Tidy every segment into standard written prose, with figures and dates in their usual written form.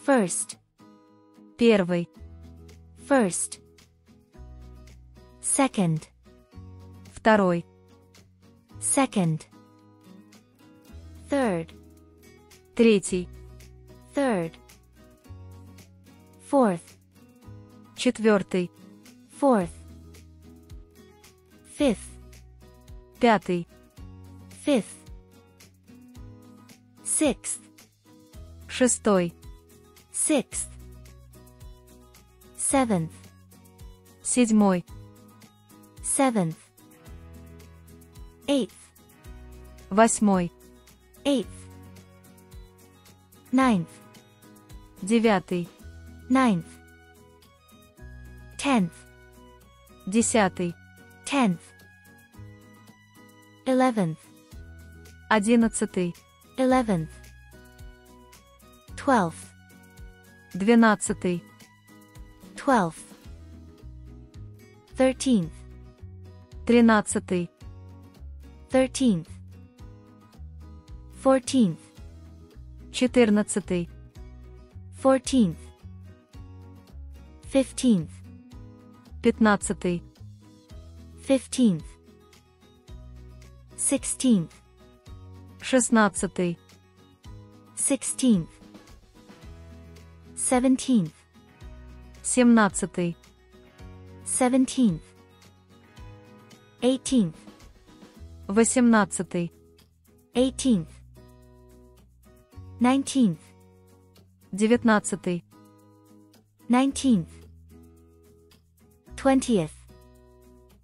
First. Первый. First. Second. Второй. Second. Third. Третий. Third. Fourth. Четвертый. Fourth. Fifth. Пятый. Fifth. Sixth. Шестой. Sixth. Seventh. Седьмой. Seventh. Eighth. Восьмой. Eighth. Ninth. Девятый. Ninth. Tenth. Десятый. Tenth. 11th. Одиннадцатый. 11th. 12th. Двенадцатый. 12th. 13th. Тринадцатый. 13th. 14th. Четырнадцатый. 14th. 15th. Пятнадцатый. 15th. 16th. Шестнадцатый. 16th. 17th. Семнадцатый. 17th. 18th. Восемнадцатый. 18th. 19th. Девятнадцатый. 19th. 20th.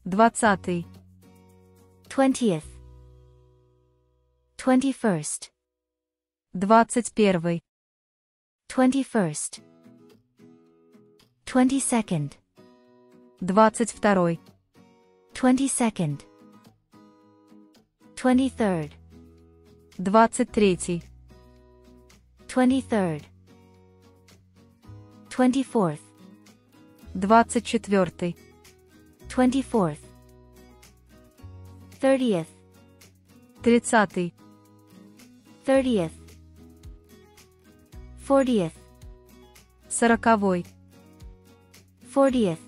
Двадцатый. 20th. 21st. Двадцать первый. 21st. 22nd. Двадцать второй. 22nd. 23rd. Двадцать третий. 23rd. 24th. Двадцать четвертый. 24th. 30th. Тридцатый. 30th. 40th. Сороковой. 40th.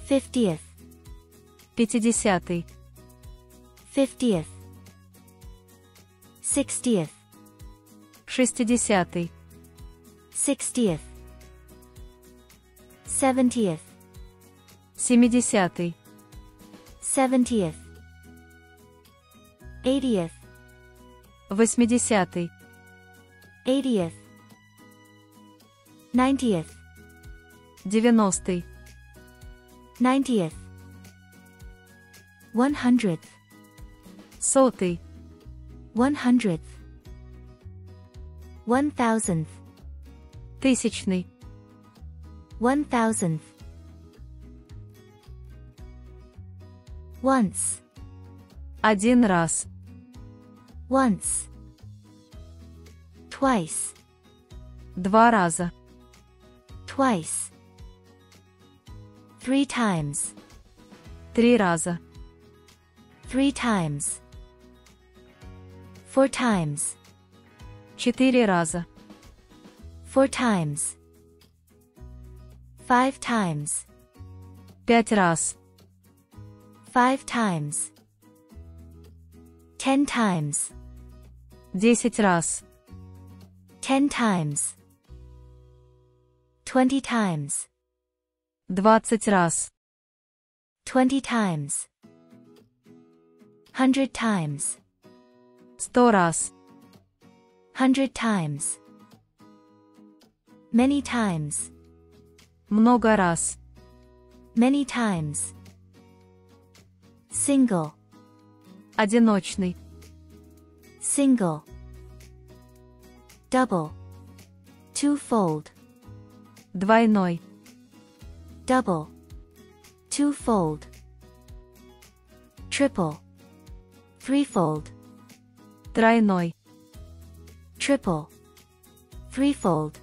50th. Пятидесятый. 50th. 60th. Шестидесятый. 60th. 70th. Семидесятый. 70th. 80th. Восьмидесятый. 80th. 90th. Девяностый. 90th. 100th. Сотый. 100th. 1000th. Тысячный. 1000th. Once. Один раз. Once. Twice. Два раза. Twice. 3 times. Три раза. 3 times. 4 times. Четыре раза. 4 times. 5 times. Пять раз. 5 times. 10 times. Десять раз. 10 times. 20 times. Двадцать раз. 20 times. 100 times. Сто раз. 100 times. Many times. Много раз. Many times. Single. Одиночный. Single. Double. Twofold. Двойной. Double. Twofold. Triple. Threefold. Тройной. Triple. Threefold.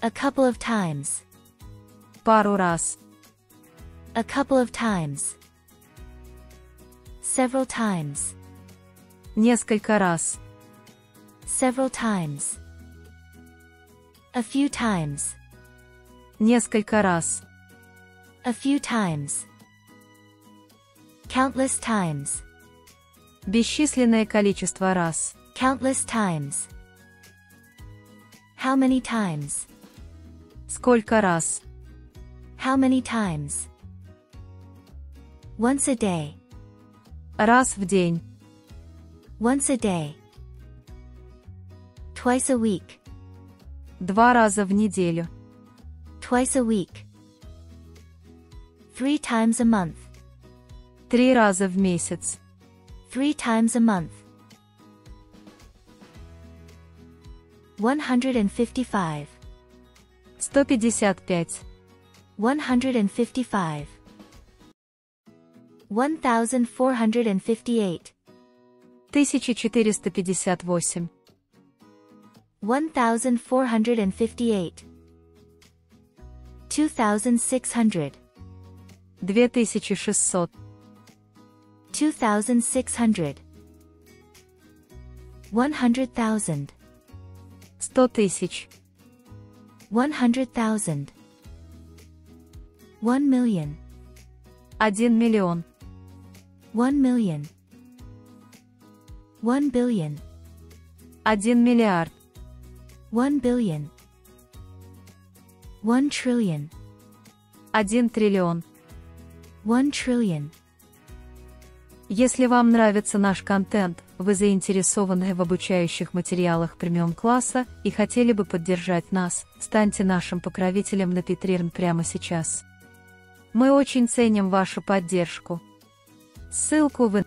A couple of times. Пару раз. A couple of times. Several times. Несколько раз. Several times. A few times. Несколько раз. A few times. Countless times. Бесчисленное количество раз. Countless times. How many times? Сколько раз? How many times? Once a day. Раз в день. Once a day. Twice a week. 2 раза в неделю. Twice a week. 3 times a month. 3 раза в месяц. 3 times a month. 155. 155. 155. 1458. 1458. 1458. 2600. 2600. 2600. 100,000. 100 тысяч. 100,000. 1 million. 1 миллион. 1 million. 1 billion. 1 миллиард. 1 billion. 1 trillion. 1 триллион. 1 trillion. Если вам нравится наш контент, вы заинтересованы в обучающих материалах премиум-класса и хотели бы поддержать нас, станьте нашим покровителем на Patreon прямо сейчас. Мы очень ценим вашу поддержку. Ссылку вы